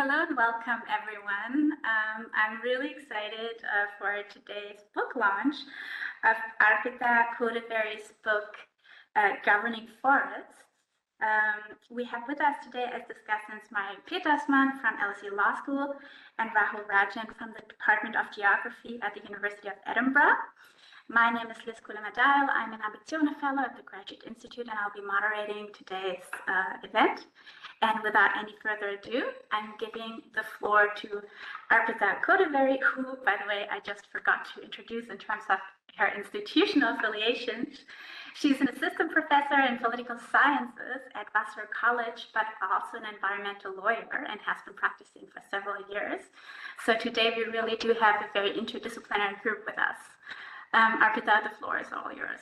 Hello and welcome, everyone. I'm really excited for today's book launch of Arpitha Kodiveri's book, Governing Forests. We have with us today as discussants Marie Petersmann from LSE Law School and Rahul Ranjan from the Department of Geography at the University of Edinburgh. My name is Lys Kulamadayil. I'm an Ambizione Fellow at the Graduate Institute, and I'll be moderating today's event. And without any further ado, I'm giving the floor to Arpitha Kodiveri, who, by the way, I just forgot to introduce in terms of her institutional affiliations. She's an assistant professor in political sciences at Vassar College, but also an environmental lawyer and has been practicing for several years. So today we really do have a very interdisciplinary group with us. Arpitha, the floor is all yours.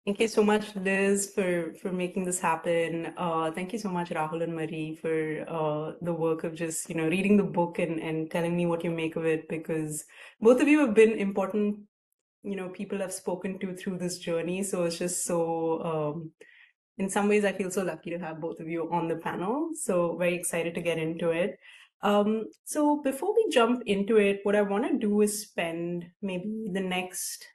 Thank you so much, Liz, for making this happen. Thank you so much, Rahul and Marie, for the work of just, reading the book and telling me what you make of it, because both of you have been important, people I've spoken to through this journey. So it's just so, in some ways, I feel so lucky to have both of you on the panel. So very excited to get into it. So before we jump into it, what I want to do is spend maybe the next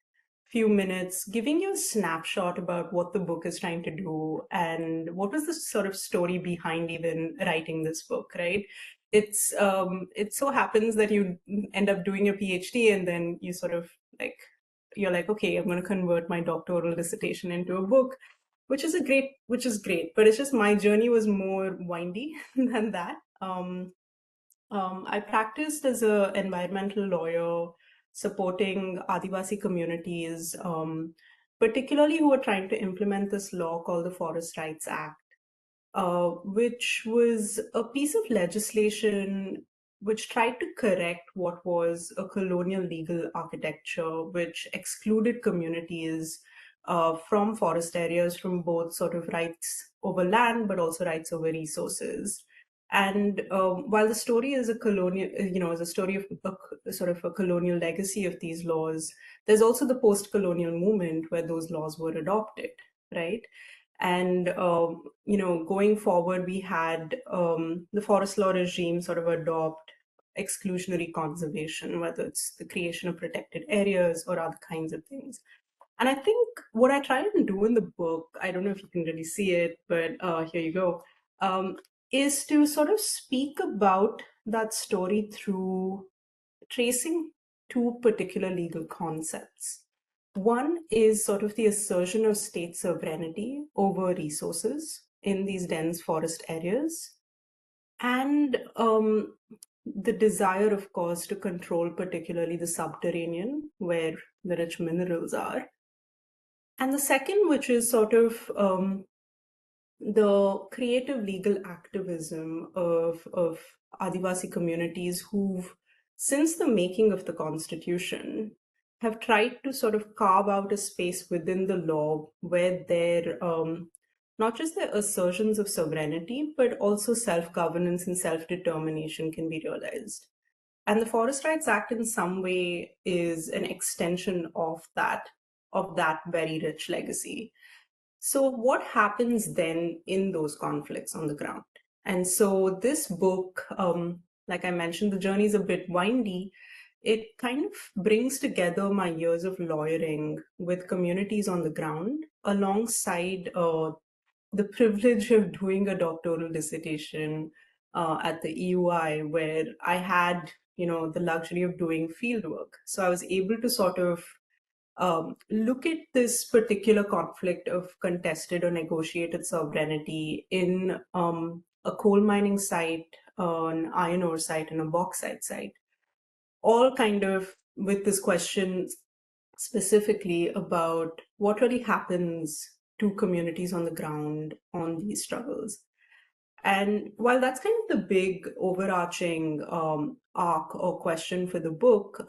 few minutes giving you a snapshot about what the book is trying to do and what was the sort of story behind even writing this book, right? It so happens that you end up doing your PhD and then you sort of you're like, okay, I'm going to convert my doctoral dissertation into a book, which is great, but it's just my journey was more windy than that. I practiced as an environmental lawyer supporting Adivasi communities, particularly who were trying to implement this law called the Forest Rights Act, which was a piece of legislation which tried to correct what was a colonial legal architecture, which excluded communities from forest areas from both sort of rights over land, but also rights over resources. And while the story is a colonial, is a story of sort of a colonial legacy of these laws, there's also the post-colonial movement where those laws were adopted, right? And, going forward, we had the forest law regime sort of adopt exclusionary conservation, whether it's the creation of protected areas or other kinds of things. And I think what I try and do in the book, I don't know if you can really see it, but here you go, is to sort of speak about that story through tracing two particular legal concepts. One is sort of the assertion of state sovereignty over resources in these dense forest areas, and the desire, of course, to control particularly the subterranean, where the rich minerals are. And the second, which is sort of the creative legal activism of Adivasi communities who've, since the making of the Constitution, have tried to sort of carve out a space within the law where their, not just their assertions of sovereignty, but also self-governance and self-determination can be realized. And the Forest Rights Act in some way is an extension of that very rich legacy. So what happens then in those conflicts on the ground? And so this book, like I mentioned, the journey is a bit windy. It kind of brings together my years of lawyering with communities on the ground alongside the privilege of doing a doctoral dissertation at the EUI, where I had, the luxury of doing fieldwork. So I was able to sort of look at this particular conflict of contested or negotiated sovereignty in a coal mining site, an iron ore site, and a bauxite site, all kind of with this question specifically about what really happens to communities on the ground on these struggles. And while that's kind of the big overarching arc or question for the book,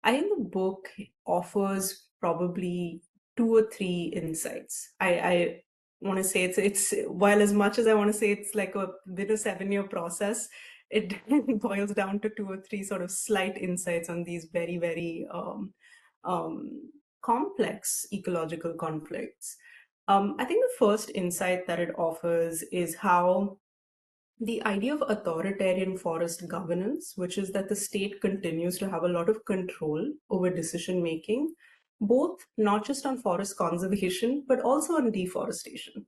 I think the book offers probably 2 or 3 insights. I want to say it's while as much as I want to say it's like a bit of 7-year process, it boils down to 2 or 3 sort of slight insights on these very, very complex ecological conflicts. I think the first insight that it offers is how the idea of authoritarian forest governance, which is that the state continues to have a lot of control over decision making, both not just on forest conservation, but also on deforestation,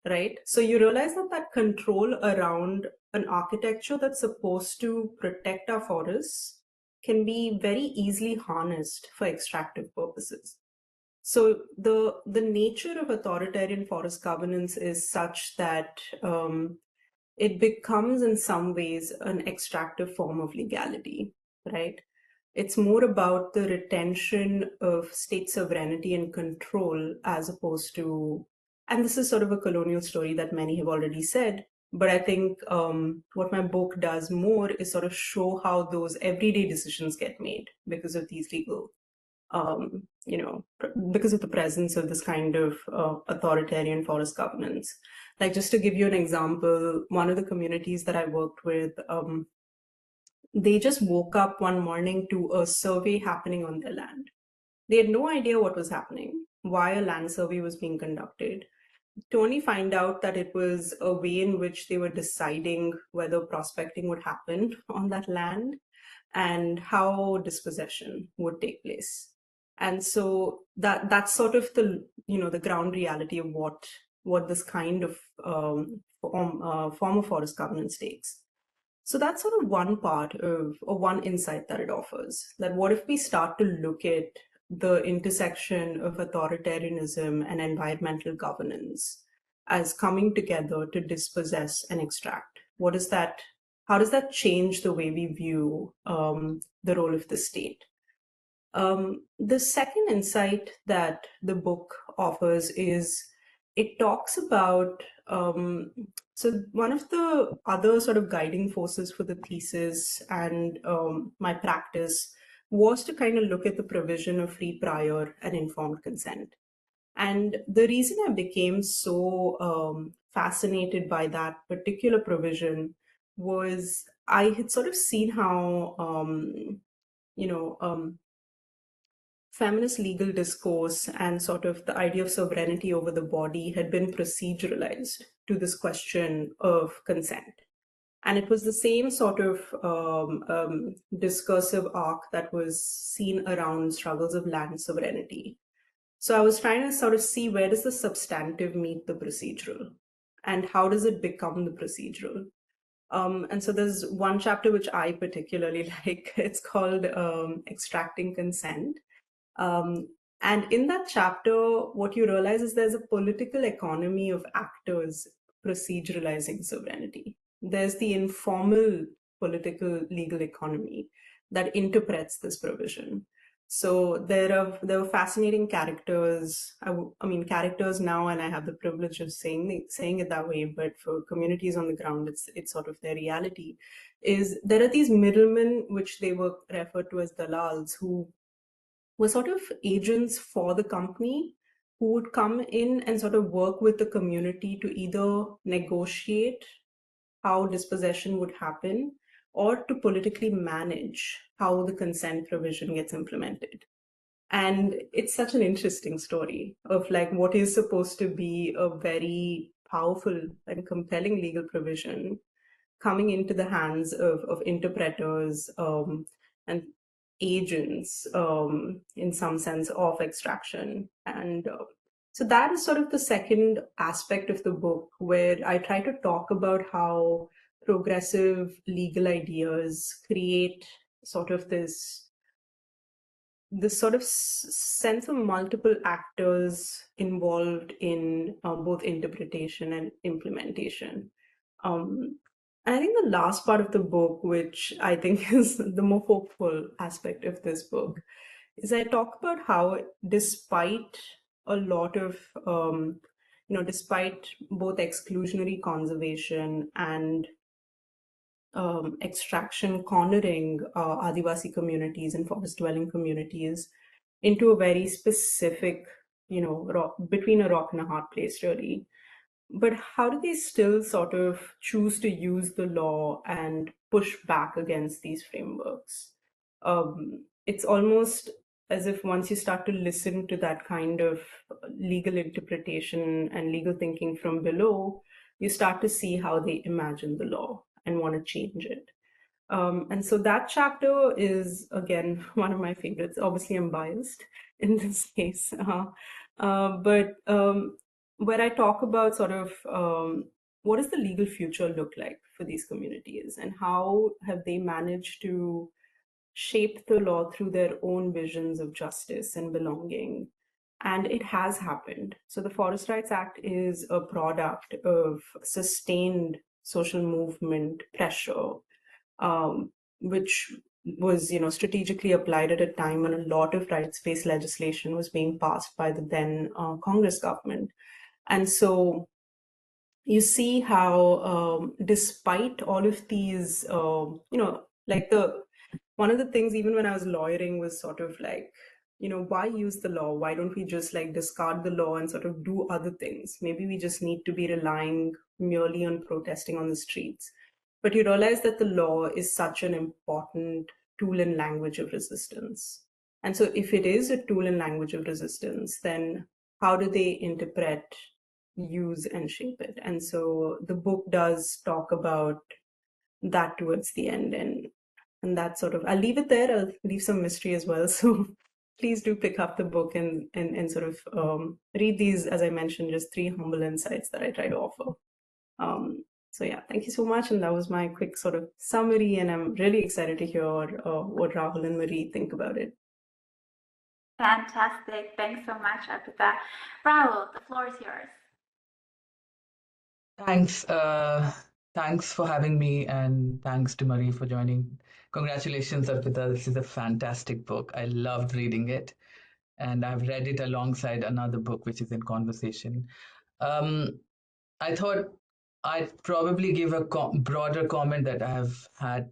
right? So you realize that that control around an architecture that's supposed to protect our forests can be very easily harnessed for extractive purposes. So the nature of authoritarian forest governance is such that it becomes in some ways an extractive form of legality, right? It's more about the retention of state sovereignty and control as opposed to, and this is sort of a colonial story that many have already said, but I think what my book does more is sort of show how those everyday decisions get made because of these legal because of the presence of this kind of authoritarian forest governance. Like, just to give you an example, one of the communities that I worked with, they just woke up one morning to a survey happening on their land. They had no idea what was happening, why a land survey was being conducted, to only find out that it was a way in which they were deciding whether prospecting would happen on that land and how dispossession would take place. And so that's sort of the ground reality of what this kind of form of forest governance takes. So that's sort of one part of, or one insight that it offers, that what if we start to look at the intersection of authoritarianism and environmental governance as coming together to dispossess and extract? How does that change the way we view the role of the state? The second insight that the book offers is it talks about, so one of the other sort of guiding forces for the thesis and my practice was to kind of look at the provision of free, prior, and informed consent. And the reason I became so fascinated by that particular provision was I had sort of seen how, feminist legal discourse and sort of the idea of sovereignty over the body had been proceduralized to this question of consent. And it was the same sort of discursive arc that was seen around struggles of land sovereignty. So I was trying to sort of see where does the substantive meet the procedural and how does it become the procedural? And so there's one chapter which I particularly like. It's called Extracting Consent. And in that chapter, what you realize is there's a political economy of actors proceduralizing sovereignty. There's the informal political legal economy that interprets this provision. So there were fascinating characters. I mean, characters now, and I have the privilege of saying it that way. But for communities on the ground, it's sort of their reality. Is there are these middlemen, which they were referred to as dalals, who were sort of agents for the company, who would come in and sort of work with the community to either negotiate how dispossession would happen or to politically manage how the consent provision gets implemented. And it's such an interesting story of like what is supposed to be a very powerful and compelling legal provision coming into the hands of interpreters and agents in some sense of extraction. And so that is sort of the second aspect of the book, where I try to talk about how progressive legal ideas create sort of this sort of sense of multiple actors involved in both interpretation and implementation. And I think the last part of the book, which I think is the more hopeful aspect of this book, is I talk about how despite a lot of, despite both exclusionary conservation and extraction cornering Adivasi communities and forest dwelling communities into a very specific, between a rock and a hard place, really. But how do they still sort of choose to use the law and push back against these frameworks? It's almost as if once you start to listen to that kind of legal interpretation and legal thinking from below, you start to see how they imagine the law and want to change it. And so that chapter is, again, one of my favorites. Obviously, I'm biased in this case. But where I talk about sort of what does the legal future look like for these communities, and how have they managed to shape the law through their own visions of justice and belonging. And it has happened. So the Forest Rights Act is a product of sustained social movement pressure, which was, strategically applied at a time when a lot of rights-based legislation was being passed by the then Congress government. And so you see how, despite all of these, like one of the things, even when I was lawyering, was sort of like, why use the law? Why don't we just like discard the law and sort of do other things? Maybe we just need to be relying merely on protesting on the streets. But you realize that the law is such an important tool and language of resistance. And so if it is a tool and language of resistance, then how do they interpret, use, and shape it? And so the book does talk about that towards the end, and that sort of, I'll leave it there. I'll leave some mystery as well. So please do pick up the book and sort of read these, as I mentioned, just 3 humble insights that I try to offer. So yeah, thank you so much. And that was my quick sort of summary. And I'm really excited to hear what Rahul and Marie think about it. Fantastic. Thanks so much, Arpitha. Rahul, the floor is yours. Thanks. Thanks for having me, and thanks to Marie for joining. Congratulations, Arpita. This is a fantastic book. I loved reading it, and I've read it alongside another book which is in conversation. I thought I'd probably give a broader comment that I have had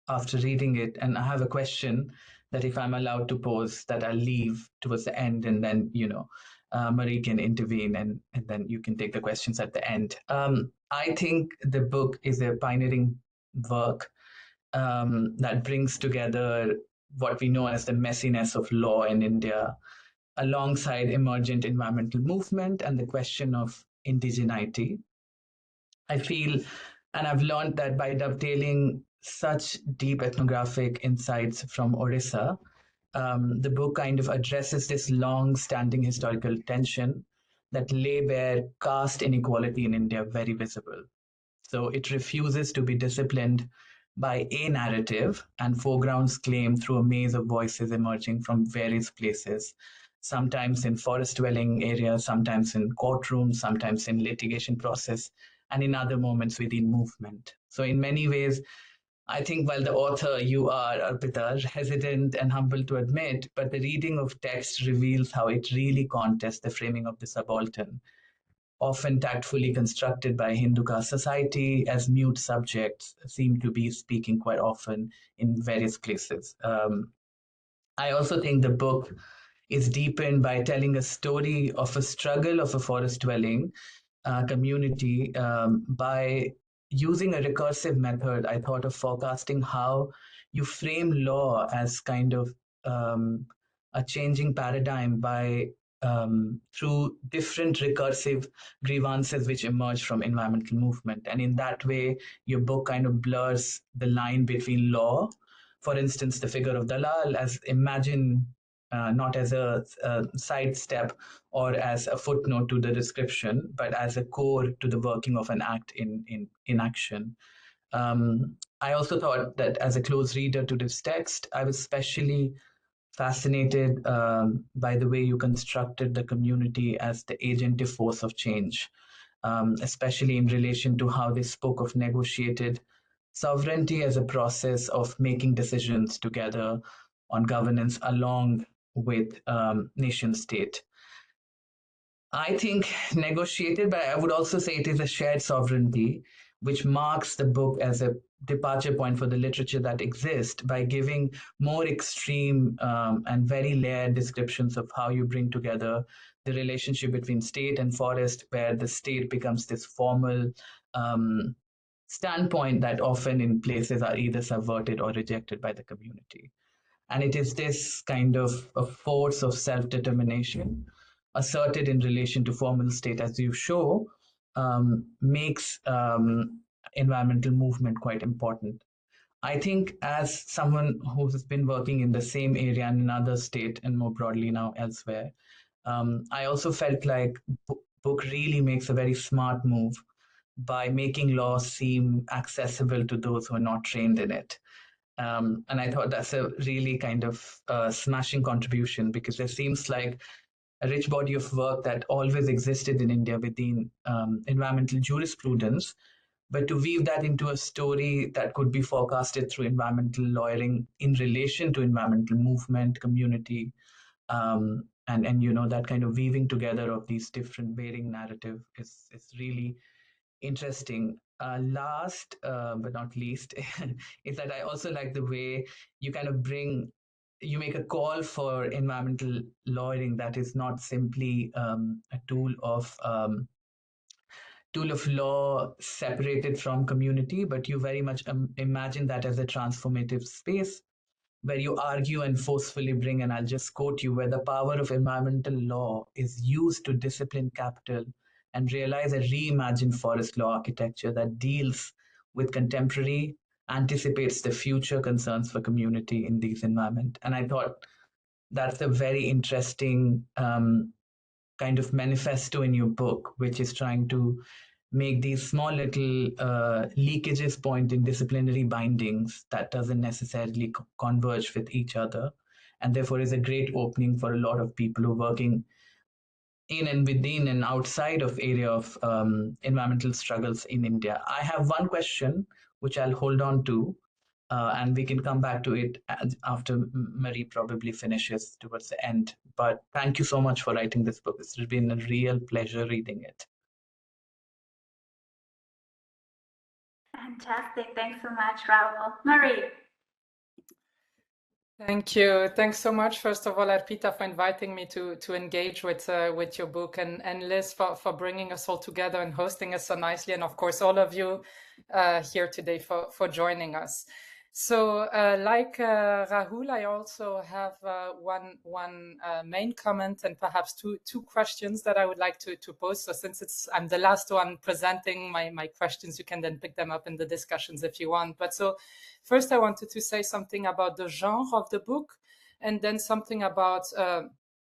after reading it, and I have a question that if I'm allowed to pose, that I'll leave towards the end, and then Marie can intervene, and then you can take the questions at the end. I think the book is a pioneering work that brings together what we know as the messiness of law in India, alongside emergent environmental movement and the question of indigeneity. I feel, and I've learned that by dovetailing such deep ethnographic insights from Orissa, the book kind of addresses this long-standing historical tension that lay bare caste inequality in India very visible. So it refuses to be disciplined by a narrative and foregrounds claim through a maze of voices emerging from various places, sometimes in forest-dwelling areas, sometimes in courtrooms, sometimes in litigation process, and in other moments within movement. So in many ways, I think while the author, you are, Arpita, hesitant and humble to admit, but the reading of text reveals how it really contests the framing of the subaltern, often tactfully constructed by Hindu caste society as mute subjects, seem to be speaking quite often in various places. I also think the book is deepened by telling a story of a struggle of a forest dwelling community by using a recursive method. I thought of forecasting how you frame law as kind of a changing paradigm by through different recursive grievances which emerge from environmental movement. And in that way, your book kind of blurs the line between law, for instance, the figure of Dalal, as imagine not as a sidestep or as a footnote to the description, but as a core to the working of an act in action. I also thought that as a close reader to this text, I was especially fascinated by the way you constructed the community as the agentive force of change, especially in relation to how they spoke of negotiated sovereignty as a process of making decisions together on governance along with nation state. I think negotiated, but I would also say it is a shared sovereignty, which marks the book as a departure point for the literature that exists by giving more extreme and very layered descriptions of how you bring together the relationship between state and forest, where the state becomes this formal standpoint that often in places are either subverted or rejected by the community. And it is this kind of a force of self-determination asserted in relation to formal state, as you show, makes environmental movement quite important. I think as someone who has been working in the same area in another state and more broadly now elsewhere, I also felt like book really makes a very smart move by making law seem accessible to those who are not trained in it. And I thought that's a really kind of smashing contribution, because there seems like a rich body of work that always existed in India within environmental jurisprudence, but to weave that into a story that could be forecasted through environmental lawyering in relation to environmental movement, community, and you know, that kind of weaving together of these different varying narrative is really interesting. Last but not least, is that I also like the way you kind of you make a call for environmental lawyering that is not simply a tool of law separated from community, but you very much imagine that as a transformative space where you argue and forcefully bring, and I'll just quote you, where the power of environmental law is used to discipline capital and realize a reimagined forest law architecture that deals with contemporary, anticipates the future concerns for community in these environment. And I thought that's a very interesting kind of manifesto in your book, which is trying to make these small little leakages point in disciplinary bindings that doesn't necessarily converge with each other, and therefore is a great opening for a lot of people who are working in and within and outside of area of environmental struggles in India. I have one question which I'll hold on to, and we can come back to it after Marie probably finishes towards the end. But thank you so much for writing this book. It's been a real pleasure reading it. Fantastic. Thanks so much, Rahul. Marie. Thank you. Thanks so much, first of all, Arpitha, for inviting me to engage with your book, and Lys for bringing us all together and hosting us so nicely, and of course all of you here today for joining us. So like Rahul, I also have one main comment and perhaps two questions that I would like to pose. So since I'm the last one presenting my questions, you can then pick them up in the discussions if you want. But so first I wanted to say something about the genre of the book, and then something about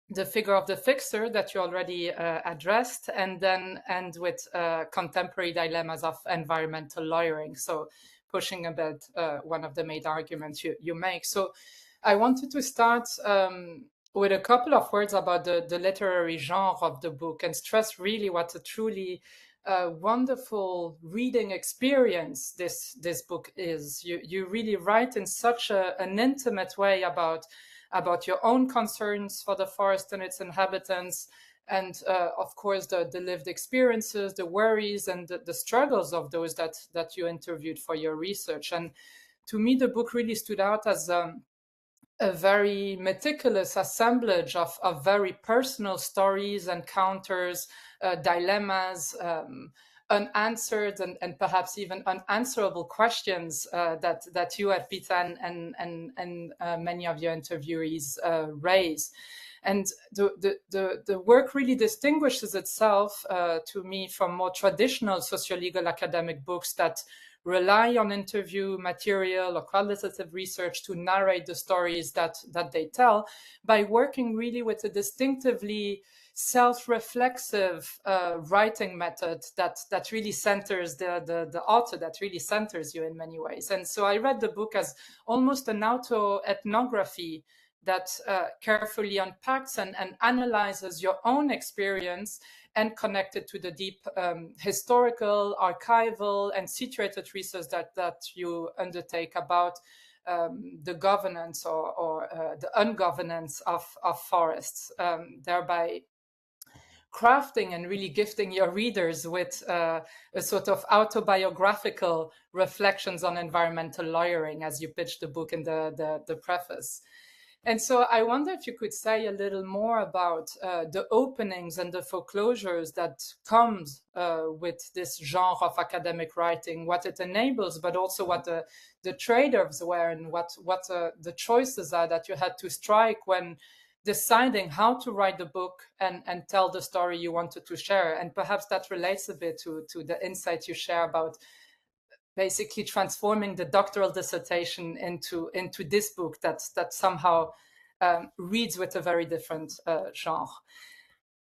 the figure of the fixer that you already addressed, and then end with contemporary dilemmas of environmental lawyering. So pushing a bit one of the main arguments you make. So I wanted to start with a couple of words about the literary genre of the book, and stress really what a truly wonderful reading experience this book is. You really write in such an intimate way about your own concerns for the forest and its inhabitants, and of course the lived experiences, the worries, and the struggles of those that you interviewed for your research. And to me, the book really stood out as a very meticulous assemblage of very personal stories, encounters, dilemmas, unanswered and perhaps even unanswerable questions that you, Arpitha, and many of your interviewees raise. And the work really distinguishes itself to me from more traditional sociolegal academic books that rely on interview material or qualitative research to narrate the stories that they tell, by working really with a distinctively self-reflexive writing method that really centers the author, that really centers you in many ways. And so I read the book as almost an auto-ethnography that carefully unpacks and analyzes your own experience and connected to the deep historical, archival, and situated research that you undertake about the governance or the ungovernance of forests, thereby crafting and really gifting your readers with a sort of autobiographical reflections on environmental lawyering, as you pitch the book in the preface. And so I wonder if you could say a little more about the openings and the foreclosures that comes with this genre of academic writing, what it enables, but also what the trade-offs were and what the choices are that you had to strike when deciding how to write the book and tell the story you wanted to share. And perhaps that relates a bit to the insight you share about basically transforming the doctoral dissertation into this book that somehow reads with a very different genre.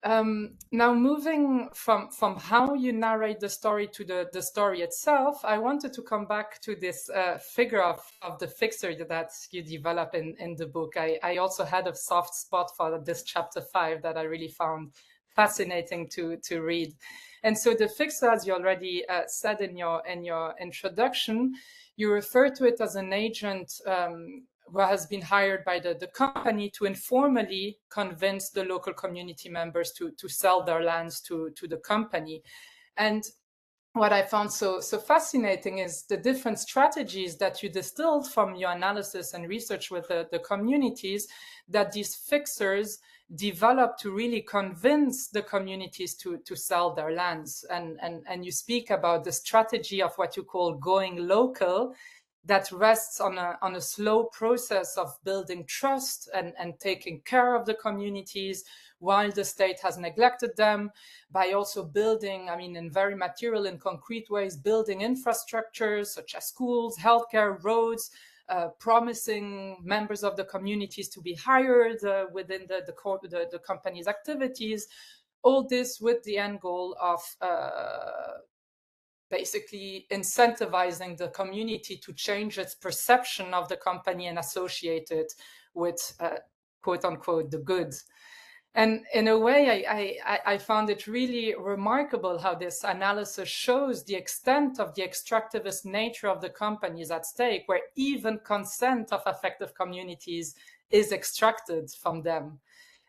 Now, moving from how you narrate the story to the story itself, I wanted to come back to this figure of the fixer that you develop in the book. I also had a soft spot for this chapter 5 that I really found fascinating to read. And so the fixer, as you already said in your introduction, you refer to it as an agent who has been hired by the company to informally convince the local community members to sell their lands to the company. And what I found so fascinating is the different strategies that you distilled from your analysis and research with the communities that these fixers develop to really convince the communities to sell their lands. And you speak about the strategy of what you call going local, that rests on a slow process of building trust and taking care of the communities while the state has neglected them, by also building, I mean, in very material and concrete ways, building infrastructures such as schools, healthcare, roads, promising members of the communities to be hired within the company's activities. All this with the end goal of basically incentivizing the community to change its perception of the company and associate it with quote unquote the good. And in a way, I found it really remarkable how this analysis shows the extent of the extractivist nature of the companies at stake, where even consent of affected communities is extracted from them.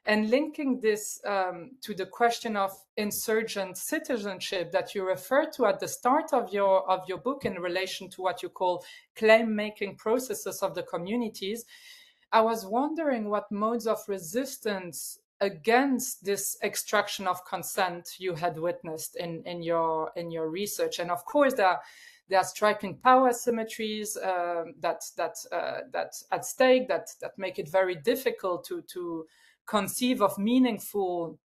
And linking this to the question of insurgent citizenship that you refer to at the start of your book in relation to what you call claim-making processes of the communities, I was wondering what modes of resistance against this extraction of consent you had witnessed in your research. And of course, there are striking power asymmetries that at stake that make it very difficult to conceive of meaningful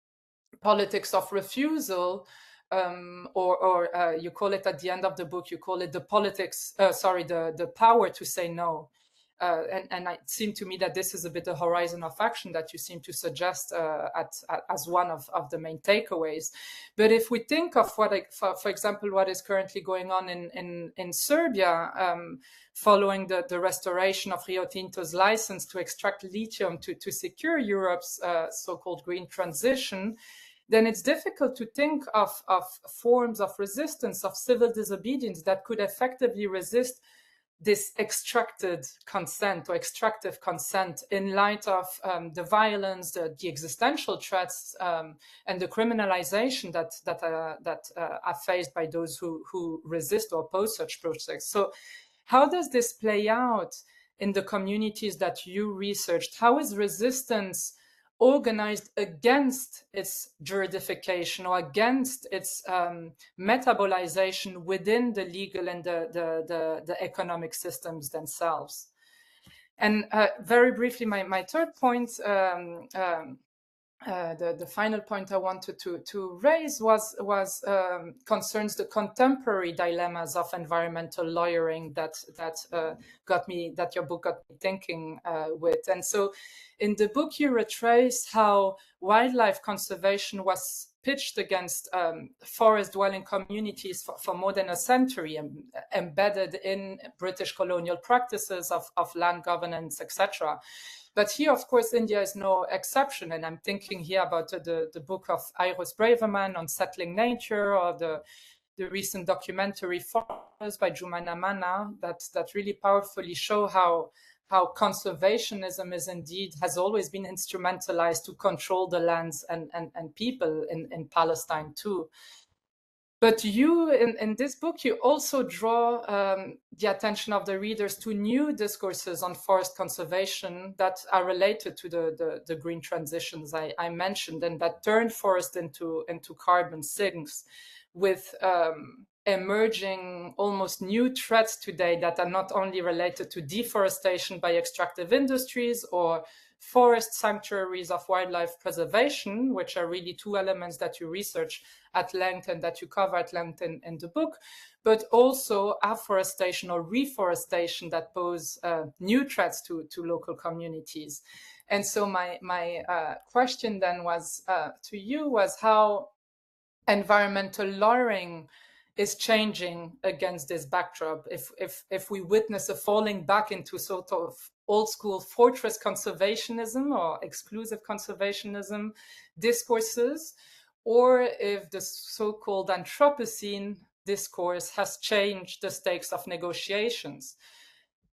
politics of refusal, or you call it at the end of the book, you call it the politics, the power to say no. And it seemed to me that this is a bit a horizon of action that you seem to suggest as one of the main takeaways. But if we think of for example, what is currently going on in Serbia, following the restoration of Rio Tinto's license to extract lithium to secure Europe's so-called green transition, then it's difficult to think of forms of resistance, of civil disobedience that could effectively resist this extracted consent or extractive consent in light of the violence, the existential threats, and the criminalization that are faced by those who resist or oppose such processes. So how does this play out in the communities that you researched? How is resistance organized against its juridification or against its metabolization within the legal and the economic systems themselves? And very briefly, my third point, the final point I wanted to raise concerns the contemporary dilemmas of environmental lawyering that your book got me thinking with. And so in the book, you retrace how wildlife conservation was pitched against forest dwelling communities for more than a century, embedded in British colonial practices of land governance, etc. But here, of course, India is no exception. And I'm thinking here about the book of Iris Braverman on settling nature, or the recent documentary Forest by Jumana Manna that really powerfully show how conservationism has always been instrumentalized to control the lands and people in Palestine too. But you, in this book, you also draw the attention of the readers to new discourses on forest conservation that are related to the green transitions I mentioned, and that turn forest into carbon sinks, with emerging almost new threats today that are not only related to deforestation by extractive industries or forest sanctuaries of wildlife preservation, which are really two elements that you research at length and that you cover at length in the book, but also afforestation or reforestation that pose new threats to local communities. And so my question then was to you was how environmental lawyering is changing against this backdrop. If we witness a falling back into sort of old school fortress conservationism or exclusive conservationism discourses, or if the so-called Anthropocene discourse has changed the stakes of negotiations.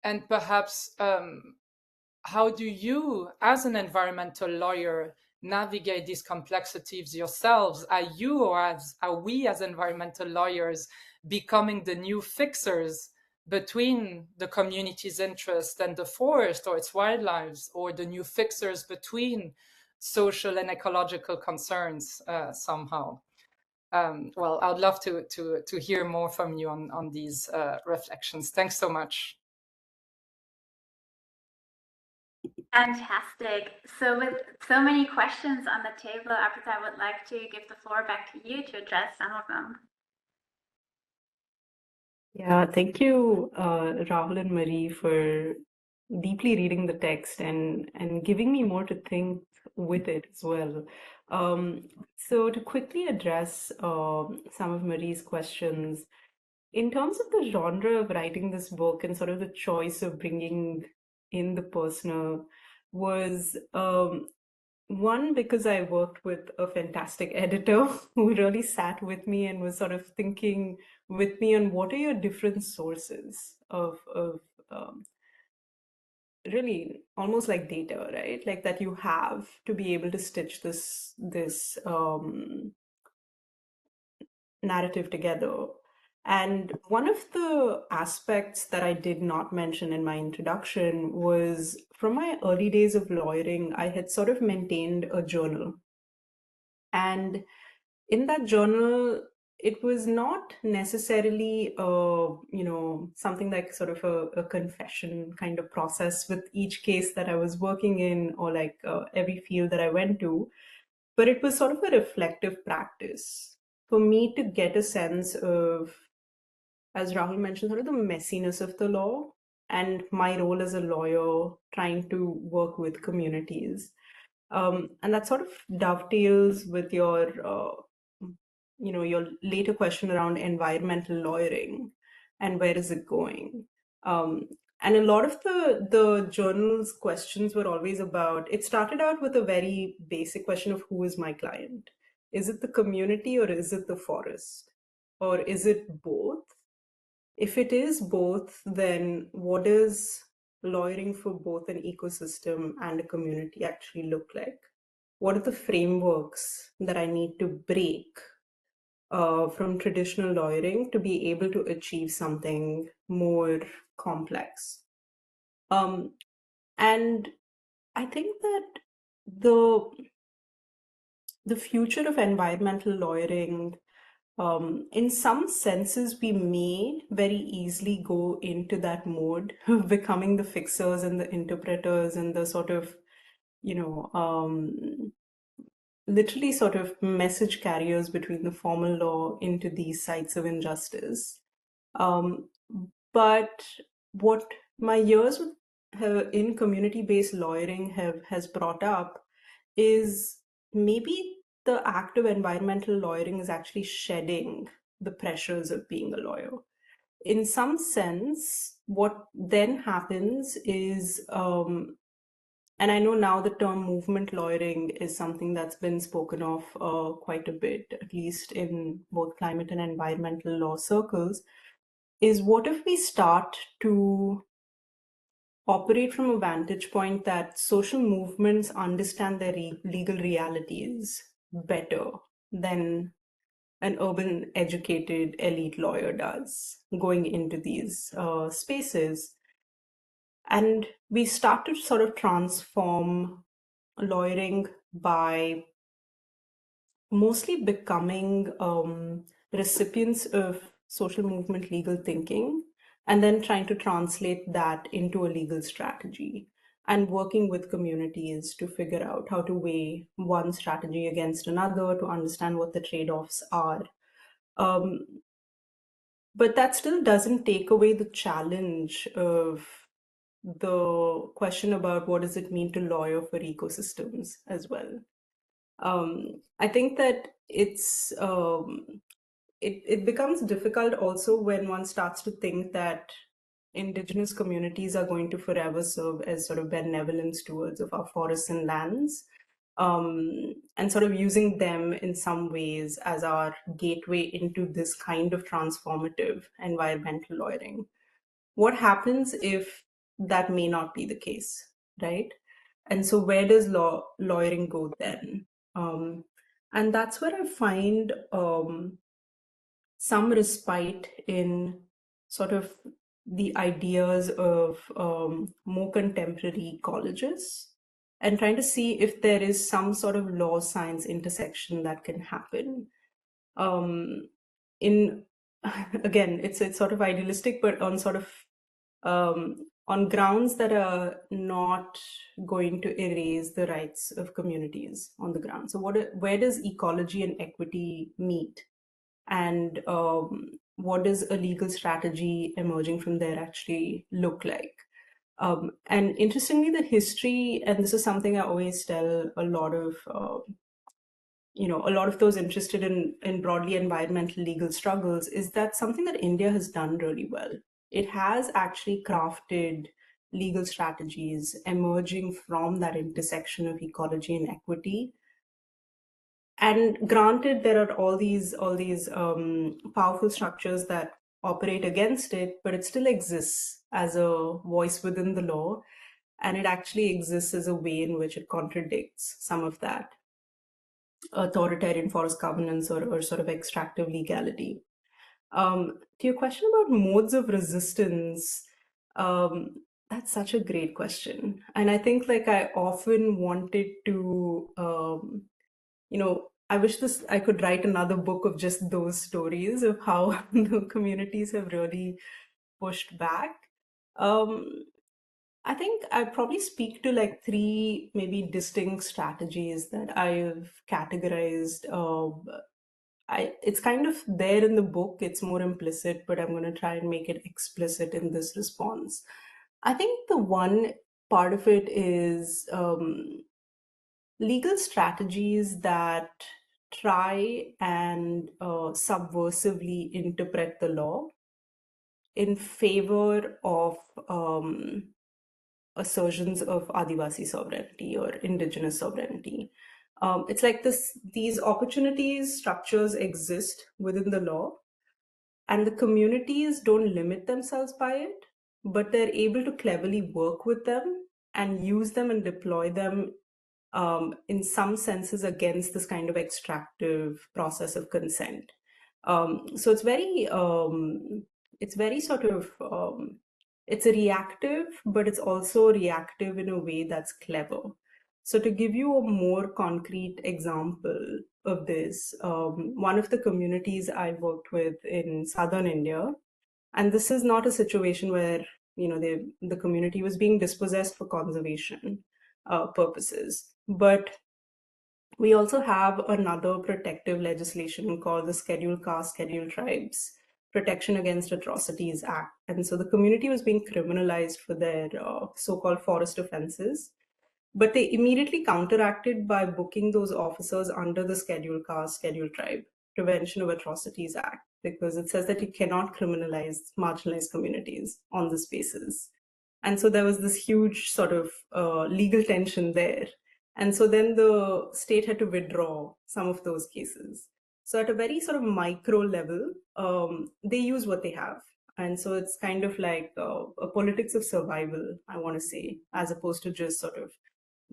And perhaps how do you, as an environmental lawyer, navigate these complexities yourselves? Are you, or are we as environmental lawyers becoming the new fixers between the community's interest and the forest or its wildlife, or the new fixers between social and ecological concerns somehow? Well, I'd love to hear more from you on these reflections. Thanks so much. Fantastic. So with so many questions on the table, Arpitha, I would like to give the floor back to you to address some of them. Yeah, thank you, Rahul and Marie, for deeply reading the text and giving me more to think with it as well. So to quickly address some of Marie's questions, in terms of the genre of writing this book and sort of the choice of bringing in the personal was one, because I worked with a fantastic editor who really sat with me and was sort of thinking with me on what are your different sources of really almost like data, right? Like that you have to be able to stitch this narrative together. And one of the aspects that I did not mention in my introduction was from my early days of lawyering, I had sort of maintained a journal. And in that journal, it was not necessarily something like sort of a confession kind of process with each case that I was working in, or like every field that I went to, but it was sort of a reflective practice for me to get a sense of, as Rahul mentioned, sort of the messiness of the law and my role as a lawyer trying to work with communities. And that sort of dovetails with your later question around environmental lawyering and where is it going. And a lot of the journal's questions were always about, it started out with a very basic question of who is my client? Is it the community or is it the forest? Or is it both? If it is both, then what does lawyering for both an ecosystem and a community actually look like? What are the frameworks that I need to break from traditional lawyering to be able to achieve something more complex? And I think that the future of environmental lawyering, in some senses, we may very easily go into that mode of becoming the fixers and the interpreters and the sort of, literally sort of message carriers between the formal law into these sites of injustice. But what my years in community-based lawyering has brought up is maybe the act of environmental lawyering is actually shedding the pressures of being a lawyer. In some sense, what then happens is, and I know now the term movement lawyering is something that's been spoken of quite a bit, at least in both climate and environmental law circles, is what if we start to operate from a vantage point that social movements understand their legal realities better than an urban educated elite lawyer does going into these spaces. And we start to sort of transform lawyering by mostly becoming recipients of social movement legal thinking, and then trying to translate that into a legal strategy and working with communities to figure out how to weigh one strategy against another, to understand what the trade-offs are. But that still doesn't take away the challenge of the question about what does it mean to lawyer for ecosystems as well. I think that it becomes difficult also when one starts to think that indigenous communities are going to forever serve as sort of benevolent stewards of our forests and lands, and sort of using them in some ways as our gateway into this kind of transformative environmental lawyering. What happens if that may not be the case, right? And so where does lawyering go then? And that's where I find some respite in sort of the ideas of more contemporary colleges, and trying to see if there is some sort of law science intersection that can happen. In again, it's sort of idealistic, but on sort of on grounds that are not going to erase the rights of communities on the ground. So where does ecology and equity meet? And what does a legal strategy emerging from there actually look like? And interestingly, the history, and this is something I always tell a lot of those interested in broadly environmental legal struggles, is that something that India has done really well. It has actually crafted legal strategies emerging from that intersection of ecology and equity. And granted, there are all these powerful structures that operate against it, but it still exists as a voice within the law, and it actually exists as a way in which it contradicts some of that authoritarian forest governance or sort of extractive legality. To your question about modes of resistance, that's such a great question. And I think like I often wanted to, I wish I could write another book of just those stories of how the communities have really pushed back. I think I'd probably speak to like three maybe distinct strategies that I've categorized. It's kind of there in the book, it's more implicit, but I'm going to try and make it explicit in this response. I think the one part of it is legal strategies that try and subversively interpret the law in favor of assertions of Adivasi sovereignty or indigenous sovereignty. It's like these opportunities, structures exist within the law, and the communities don't limit themselves by it, but they're able to cleverly work with them and use them and deploy them in some senses against this kind of extractive process of consent. So it's very sort of, it's a reactive, but it's also reactive in a way that's clever. So to give you a more concrete example of this, one of the communities I worked with in southern India, and this is not a situation where the community was being dispossessed for conservation purposes, but we also have another protective legislation called the Scheduled Caste, Scheduled Tribes Protection Against Atrocities Act. And so the community was being criminalized for their so-called forest offenses. But they immediately counteracted by booking those officers under the Scheduled Caste, Scheduled Tribe Prevention of Atrocities Act, because it says that you cannot criminalize marginalized communities on this basis. And so there was this huge sort of legal tension there. And so then the state had to withdraw some of those cases. So at a very sort of micro level, they use what they have. And so it's kind of like a politics of survival, I want to say, as opposed to just sort of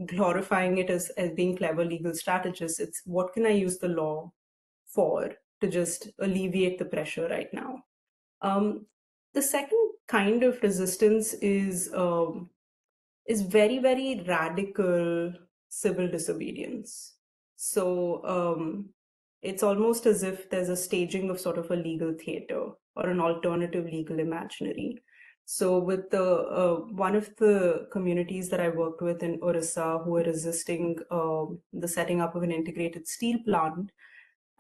glorifying it as being clever legal strategists. It's what can I use the law for to just alleviate the pressure right now. The second kind of resistance is very, very radical civil disobedience. So it's almost as if there's a staging of sort of a legal theater or an alternative legal imaginary. So with the one of the communities that I worked with in Orissa who were resisting the setting up of an integrated steel plant,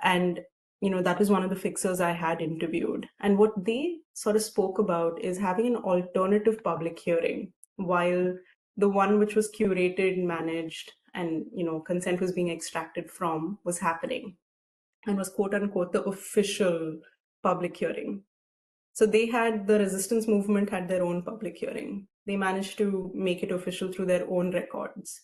and that was one of the fixers I had interviewed. And what they sort of spoke about is having an alternative public hearing while the one which was curated, managed, and consent was being extracted from was happening and was quote unquote the official public hearing. So the resistance movement had their own public hearing. They managed to make it official through their own records.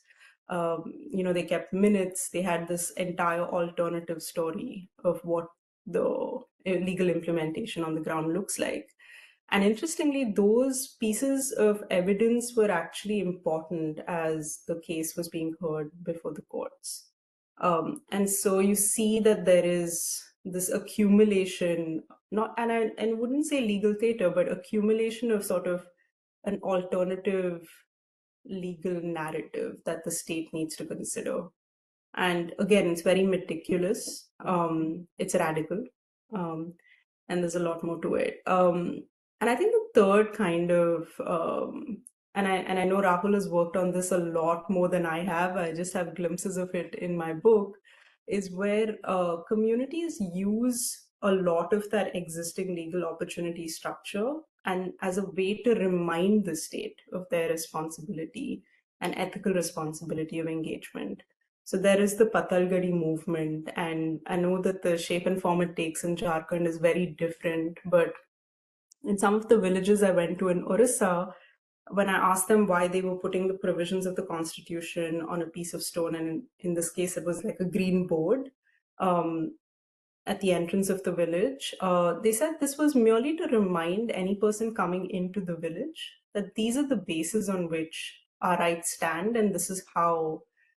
They kept minutes. They had this entire alternative story of what the legal implementation on the ground looks like. And interestingly, those pieces of evidence were actually important as the case was being heard before the courts. And so you see that there is this accumulation, and I wouldn't say legal theater, but accumulation of sort of an alternative legal narrative that the state needs to consider. And again, it's very meticulous. It's radical. And there's a lot more to it. And I think the third kind of, and I know Rahul has worked on this a lot more than I have, I just have glimpses of it in my book, is where communities use a lot of that existing legal opportunity structure and as a way to remind the state of their responsibility and ethical responsibility of engagement. So there is the Patalgadi movement, and I know that the shape and form it takes in Jharkhand is very different, but in some of the villages I went to in Orissa, when I asked them why they were putting the provisions of the constitution on a piece of stone, and in this case it was like a green board at the entrance of the village, they said this was merely to remind any person coming into the village that these are the bases on which our rights stand, and this is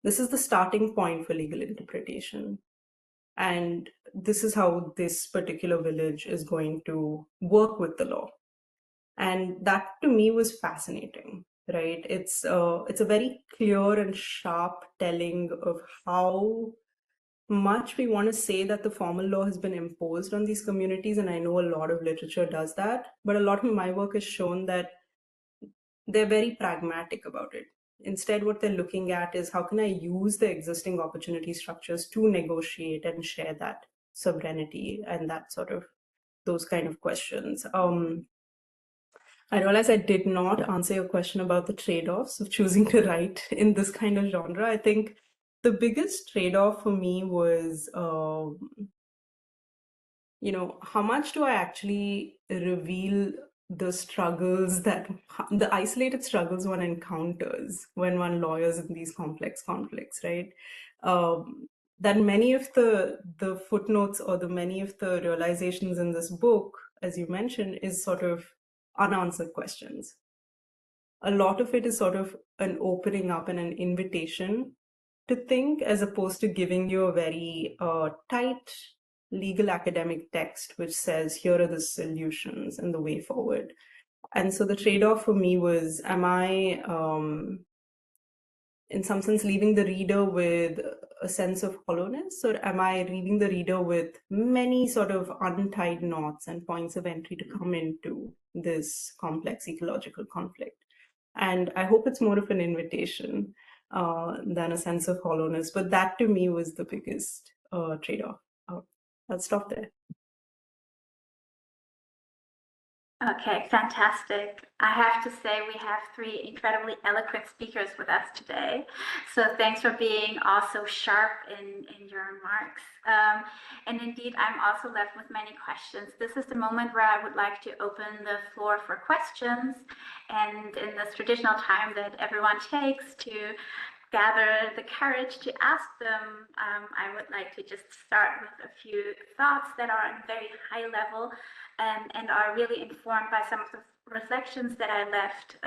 the starting point for legal interpretation. And this is how this particular village is going to work with the law. And that to me was fascinating, right? It's a very clear and sharp telling of how much we want to say that the formal law has been imposed on these communities. And I know a lot of literature does that, but a lot of my work has shown that they're very pragmatic about it. Instead, what they're looking at is how can I use the existing opportunity structures to negotiate and share that sovereignty and that sort of those kind of questions. I realize I did not answer your question about the trade-offs of choosing to write in this kind of genre. I think the biggest trade-off for me was, how much do I actually reveal the struggles the isolated struggles one encounters when one lawyers in these complex conflicts, right? That many of the footnotes or many of the realizations in this book, as you mentioned, is sort of unanswered questions. A lot of it is sort of an opening up and an invitation to think, as opposed to giving you a very tight legal academic text which says here are the solutions and the way forward. And so the trade-off for me was, am I in some sense leaving the reader with a sense of hollowness, or am I leaving the reader with many sort of untied knots and points of entry to come into this complex ecological conflict? And I hope it's more of an invitation than a sense of hollowness, but that to me was the biggest trade-off. I'll stop there. Okay, fantastic. I have to say we have three incredibly eloquent speakers with us today. So thanks for being also sharp in your remarks. And indeed, I'm also left with many questions. This is the moment where I would like to open the floor for questions. And in this traditional time that everyone takes to gather the courage to ask them, I would like to just start with a few thoughts that are on very high level and are really informed by some of the reflections that I left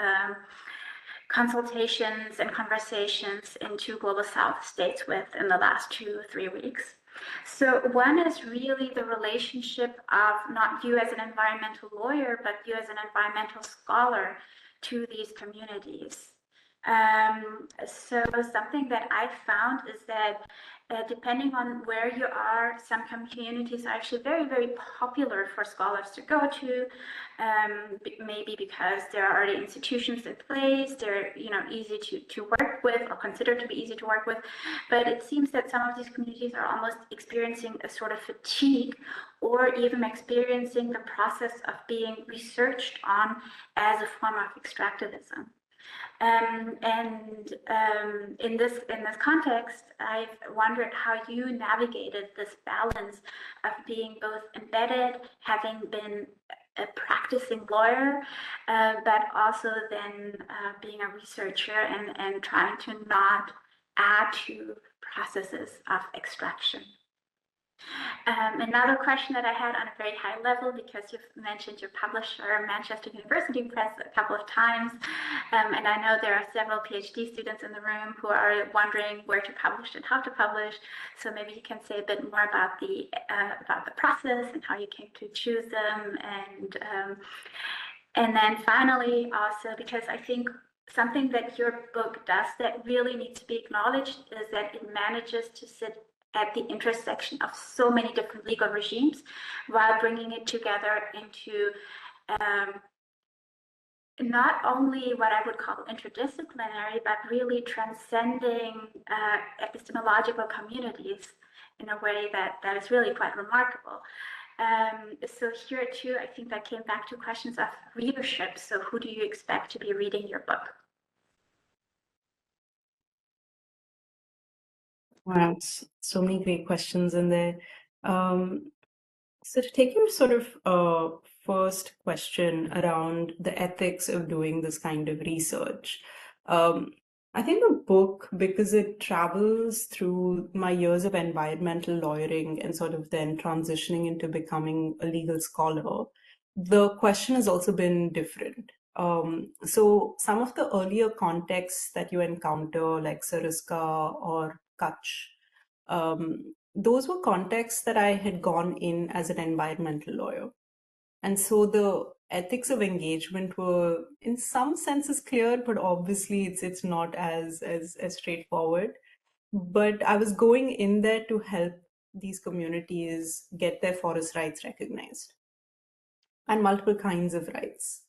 consultations and conversations in two global South states with in the last 2 or 3 weeks. So one is really the relationship of not you as an environmental lawyer, but you as an environmental scholar to these communities. So something that I found is that depending on where you are, some communities are actually very, very popular for scholars to go to, maybe because there are already institutions in place, they're easy to work with or considered to be easy to work with. But it seems that some of these communities are almost experiencing a sort of fatigue or even experiencing the process of being researched on as a form of extractivism. In this context, I've wondered how you navigated this balance of being both embedded, having been a practicing lawyer, but also then being a researcher and trying to not add to processes of extraction. Another question that I had on a very high level, because you've mentioned your publisher, Manchester University Press, a couple of times, and I know there are several PhD students in the room who are wondering where to publish and how to publish. So maybe you can say a bit more about the process and how you came to choose them, and then finally also, because I think something that your book does that really needs to be acknowledged is that it manages to sit at the intersection of so many different legal regimes while bringing it together into not only what I would call interdisciplinary, but really transcending epistemological communities in a way that is really quite remarkable. So here too, I think that came back to questions of readership. So who do you expect to be reading your book? Wow, so many great questions in there. So to take your sort of first question around the ethics of doing this kind of research, I think the book, because it travels through my years of environmental lawyering and sort of then transitioning into becoming a legal scholar, the question has also been different. So some of the earlier contexts that you encounter, like Sariska or Kutch, those were contexts that I had gone in as an environmental lawyer. And so the ethics of engagement were in some senses clear, but obviously it's not as straightforward. But I was going in there to help these communities get their forest rights recognized and multiple kinds of rights.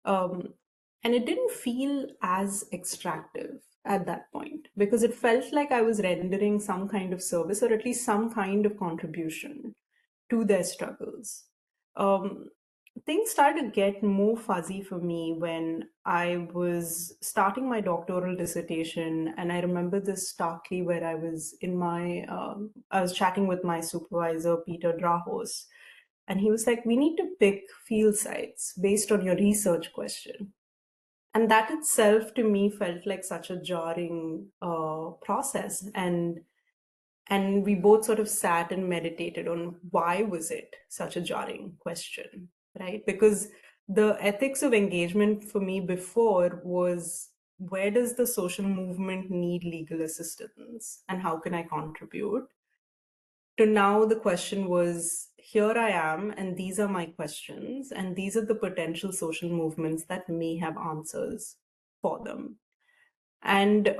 And it didn't feel as extractive at that point because it felt like I was rendering some kind of service or at least some kind of contribution to their struggles. Things started to get more fuzzy for me when I was starting my doctoral dissertation, and I remember this starkly where I was I was chatting with my supervisor, Peter Drahos, and he was like, "We need to pick field sites based on your research question." And that itself to me felt like such a jarring process. And we both sort of sat and meditated on why was it such a jarring question, right? Because the ethics of engagement for me before was, where does the social movement need legal assistance and how can I contribute? To now the question was, here I am and these are my questions and these are the potential social movements that may have answers for them. And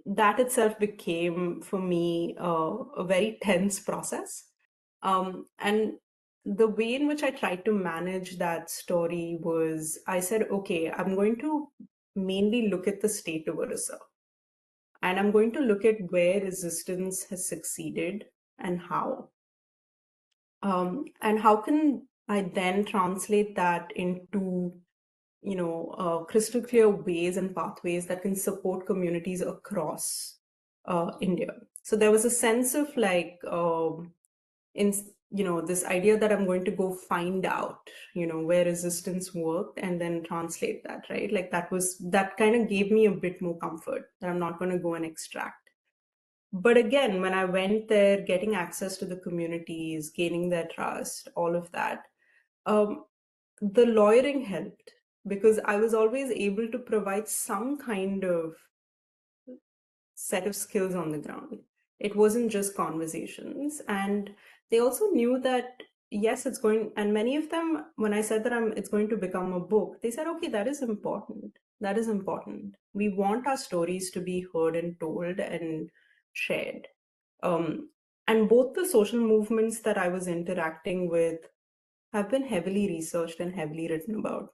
that itself became for me a very tense process. And the way in which I tried to manage that story was, I said, okay, I'm going to mainly look at the state of Orissa. And I'm going to look at where resistance has succeeded and how. And how can I then translate that into crystal clear ways and pathways that can support communities across India. So there was a sense of like, this idea that I'm going to go find out, where resistance worked and then translate that, right? Like that kind of gave me a bit more comfort that I'm not going to go and extract. But again, when I went there, getting access to the communities, gaining their trust, all of that, the lawyering helped because I was always able to provide some kind of set of skills on the ground. It wasn't just conversations. And they also knew that, yes, it's going, and many of them, when I said that it's going to become a book, they said, okay, that is important. That is important. We want our stories to be heard and told and shared. And both the social movements that I was interacting with have been heavily researched and heavily written about.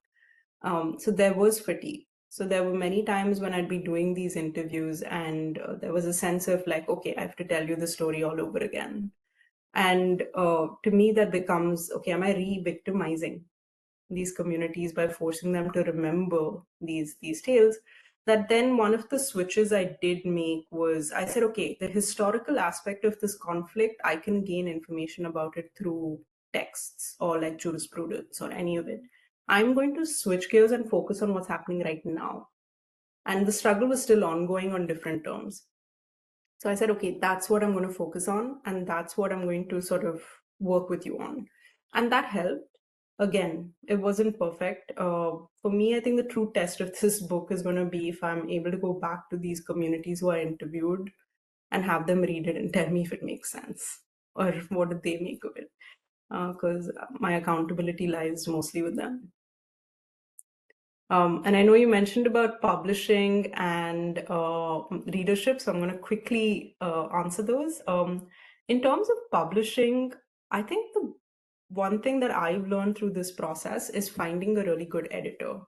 So there was fatigue. So there were many times when I'd be doing these interviews and there was a sense of like, okay, I have to tell you the story all over again. And to me, that becomes, okay, am I re-victimizing these communities by forcing them to remember these tales? That then one of the switches I did make was I said, okay, the historical aspect of this conflict, I can gain information about it through texts or like jurisprudence or any of it. I'm going to switch gears and focus on what's happening right now. And the struggle was still ongoing on different terms. So I said, okay, that's what I'm going to focus on. And that's what I'm going to sort of work with you on. And that helped. Again, it wasn't perfect. For me, I think the true test of this book is going to be if I'm able to go back to these communities who I interviewed and have them read it and tell me if it makes sense or what did they make of it. Because my accountability lies mostly with them. And I know you mentioned about publishing and readership, so I'm going to quickly answer those. In terms of publishing, I think the one thing that I've learned through this process is finding a really good editor.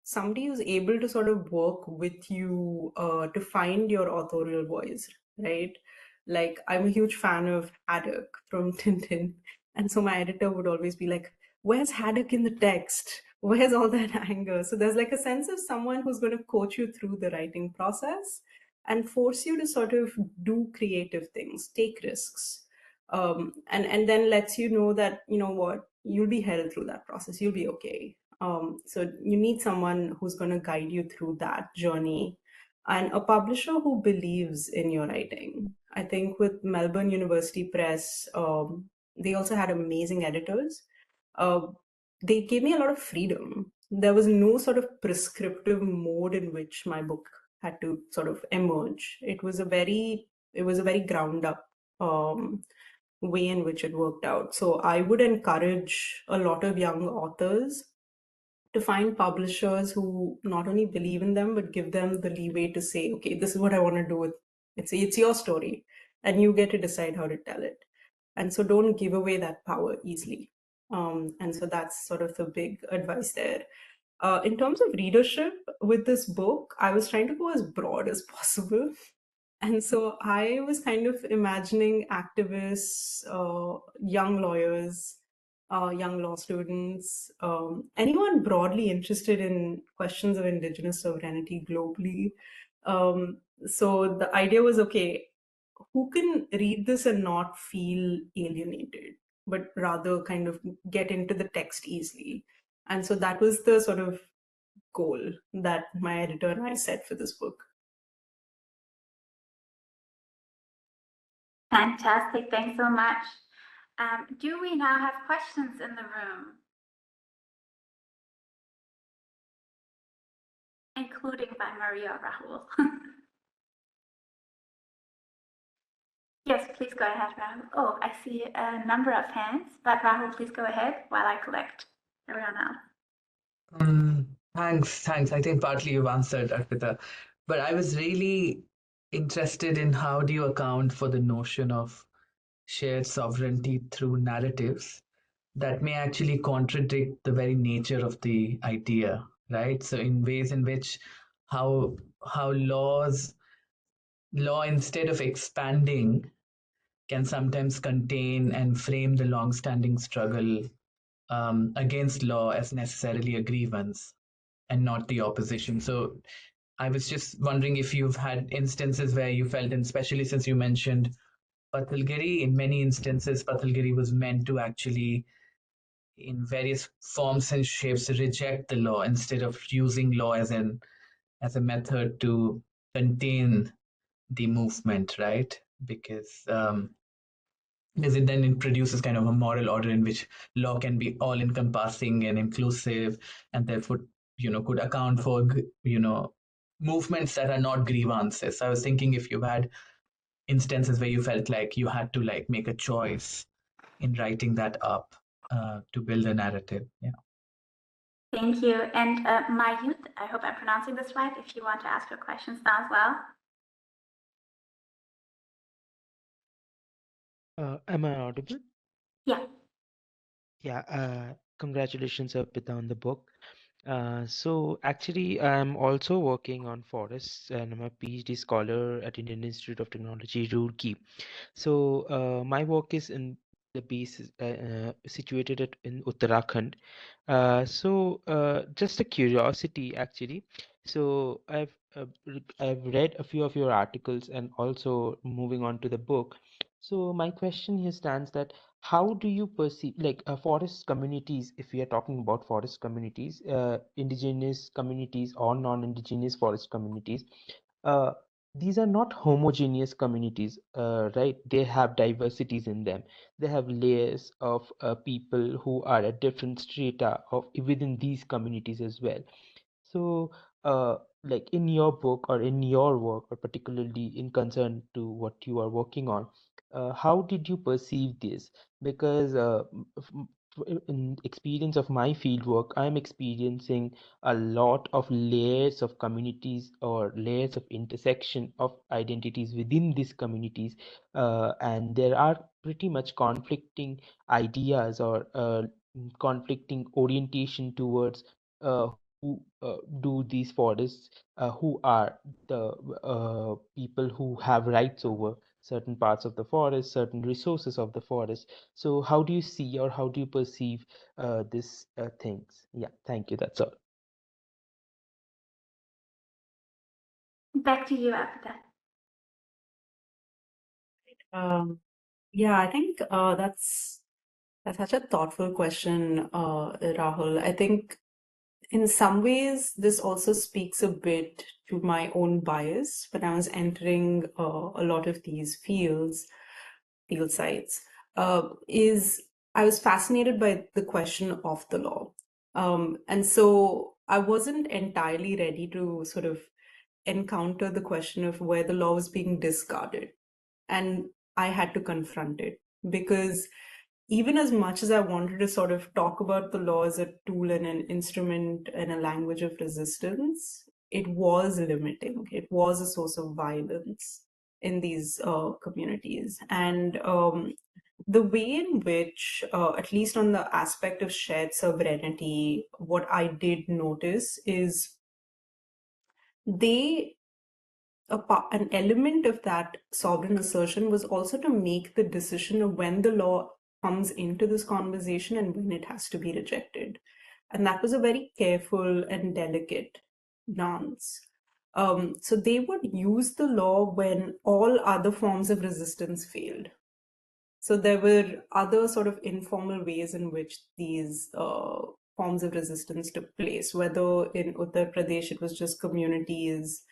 Somebody who's able to sort of work with you to find your authorial voice, right? Like, I'm a huge fan of Haddock from Tintin. And so my editor would always be like, where's Haddock in the text? Where's all that anger? So there's like a sense of someone who's going to coach you through the writing process and force you to sort of do creative things, take risks. And then lets you know that, you know what, you'll be held through that process. You'll be okay. So you need someone who's going to guide you through that journey and a publisher who believes in your writing. I think with Melbourne University Press, they also had amazing editors. They gave me a lot of freedom. There was no sort of prescriptive mode in which my book had to sort of emerge. It was a very ground up way in which it worked out. So I would encourage a lot of young authors to find publishers who not only believe in them, but give them the leeway to say, okay, this is what I want to do with it. It's your story and you get to decide how to tell it. And so don't give away that power easily. And so that's sort of the big advice there. In terms of readership with this book, I was trying to go as broad as possible. And so I was kind of imagining activists, young lawyers, young law students, anyone broadly interested in questions of indigenous sovereignty globally. So the idea was, okay, who can read this and not feel alienated, but rather kind of get into the text easily? And so that was the sort of goal that my editor and I set for this book. Fantastic, thanks so much. Do we now have questions in the room? Including by Maria or Rahul. Yes, please go ahead, Rahul. Oh, I see a number of hands, but Rahul, please go ahead while I collect everyone else. Thanks. I think partly you've answered, Arpitha. But I was really interested in how do you account for the notion of shared sovereignty through narratives that may actually contradict the very nature of the idea, right? So in ways in which how law instead of expanding can sometimes contain and frame the long-standing struggle against law as necessarily a grievance and not the opposition. So I was just wondering if you've had instances where you felt, and especially since you mentioned Patalgiri, in many instances, Patalgiri was meant to actually, in various forms and shapes, reject the law instead of using law as a method to contain the movement, right? Because it then introduces kind of a moral order in which law can be all encompassing and inclusive, and therefore could account for movements that are not grievances. I was thinking if you've had instances where you felt like you had to like make a choice in writing that up to build a narrative? Yeah. Thank you. And Mayut, I hope I'm pronouncing this right, if you want to ask your questions now as well. Am I audible? Yeah. Yeah, congratulations, Arpitha, on the book. So actually, I'm also working on forests, and I'm a PhD scholar at Indian Institute of Technology, Roorkee. So my work is in the base situated in Uttarakhand. Just a curiosity, actually. So I've read a few of your articles and also moving on to the book. So my question here stands that how do you perceive like forest communities, if we are talking about forest communities, indigenous communities or non-indigenous forest communities, uh, these are not homogeneous communities, right? They have diversities in them. They have layers of people who are at different strata of within these communities as well. So, like in your book or in your work, or particularly in concern to what you are working on, how did you perceive this? Because in experience of my field work, I'm experiencing a lot of layers of communities or layers of intersection of identities within these communities, and there are pretty much conflicting ideas or conflicting orientation towards who do these forests, who are the people who have rights over certain parts of the forest, certain resources of the forest. So how do you see or how do you perceive these things? Yeah, thank you. That's all. Back to you, Arpitha. Yeah, I think that's such a thoughtful question, Rahul. I think in some ways this also speaks a bit to my own bias when I was entering a lot of these field sites. Is I was fascinated by the question of the law, and so I wasn't entirely ready to sort of encounter the question of where the law was being discarded. And I had to confront it because even as much as I wanted to sort of talk about the law as a tool and an instrument and a language of resistance, it was limiting. It was a source of violence in these communities. And the way in which, at least on the aspect of shared sovereignty, what I did notice is they an element of that sovereign assertion was also to make the decision of when the law comes into this conversation and when it has to be rejected. And that was a very careful and delicate dance. So they would use the law when all other forms of resistance failed. So there were other sort of informal ways in which these forms of resistance took place, whether in Uttar Pradesh it was just communities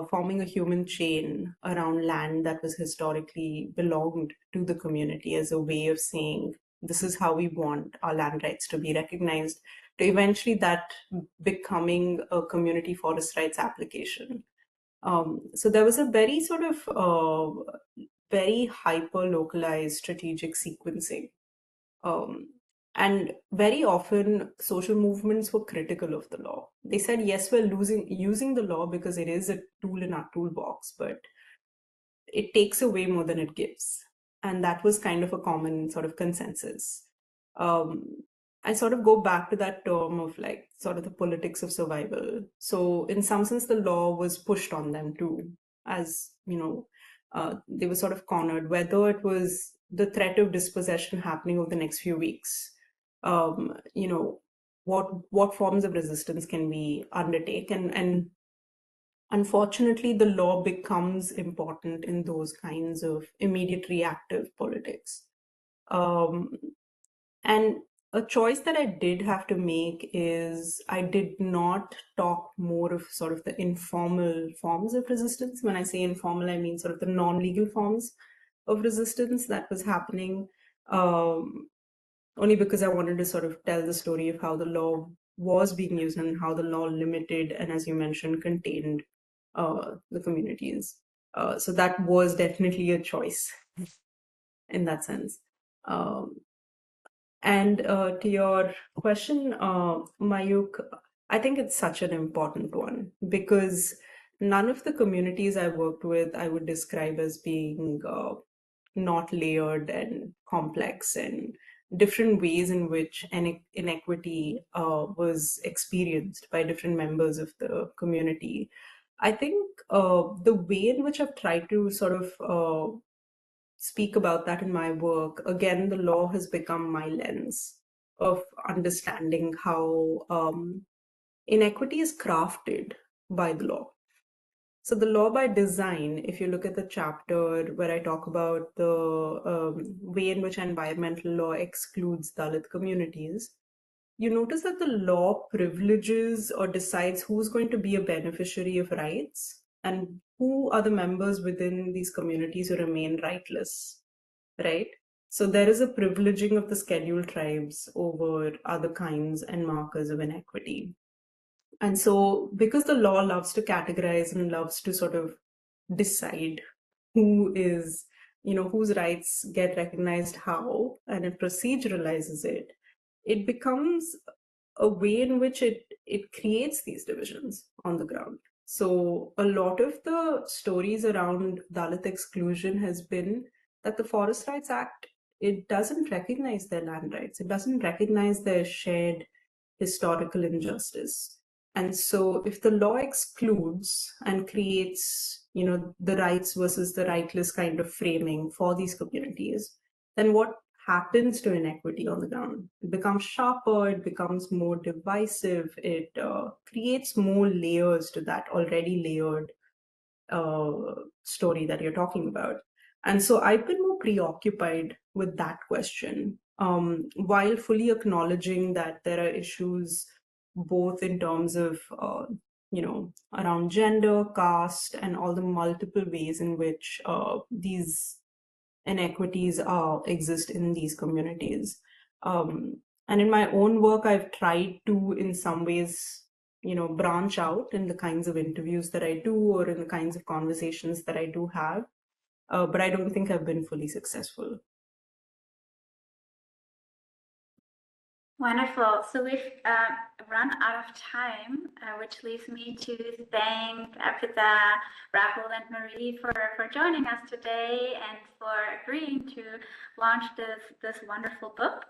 forming a human chain around land that was historically belonged to the community as a way of saying, this is how we want our land rights to be recognized, to eventually that becoming a community forest rights application. So there was a very sort of very hyper-localized strategic sequencing. And very often social movements were critical of the law. They said, yes, we're using the law because it is a tool in our toolbox, but it takes away more than it gives. And that was kind of a common sort of consensus. I sort of go back to that term of like sort of the politics of survival. So in some sense, the law was pushed on them too, as you know, they were sort of cornered, whether it was the threat of dispossession happening over the next few weeks. You know, what forms of resistance can we undertake? And unfortunately, the law becomes important in those kinds of immediate reactive politics. And a choice that I did have to make is I did not talk more of sort of the informal forms of resistance. When I say informal, I mean sort of the non-legal forms of resistance that was happening, only because I wanted to sort of tell the story of how the law was being used and how the law limited and, as you mentioned, contained the communities. So that was definitely a choice in that sense. And to your question, Mayuk, I think it's such an important one because none of the communities I worked with I would describe as being not layered and complex, and different ways in which inequity was experienced by different members of the community. I think the way in which I've tried to sort of speak about that in my work, again, the law has become my lens of understanding how inequity is crafted by the law. So the law by design, if you look at the chapter where I talk about the way in which environmental law excludes Dalit communities, you notice that the law privileges or decides who's going to be a beneficiary of rights and who are the members within these communities who remain rightless, right? So there is a privileging of the scheduled tribes over other kinds and markers of inequity. And so, because the law loves to categorize and loves to sort of decide who is, whose rights get recognized how, and it proceduralizes it, it becomes a way in which it creates these divisions on the ground. So a lot of the stories around Dalit exclusion has been that the Forest Rights Act, it doesn't recognize their land rights. It doesn't recognize their shared historical injustice. And so if the law excludes and creates, the rights versus the rightless kind of framing for these communities, then what happens to inequity on the ground? It becomes sharper, it becomes more divisive, it creates more layers to that already layered story that you're talking about. And so I've been more preoccupied with that question, while fully acknowledging that there are issues both in terms of, around gender, caste, and all the multiple ways in which these inequities exist in these communities. And in my own work, I've tried to, in some ways, branch out in the kinds of interviews that I do or in the kinds of conversations that I do have. But I don't think I've been fully successful. Wonderful. So we've run out of time, which leaves me to thank Arpitha, Rahul, and Marie for joining us today and for agreeing to launch this wonderful book.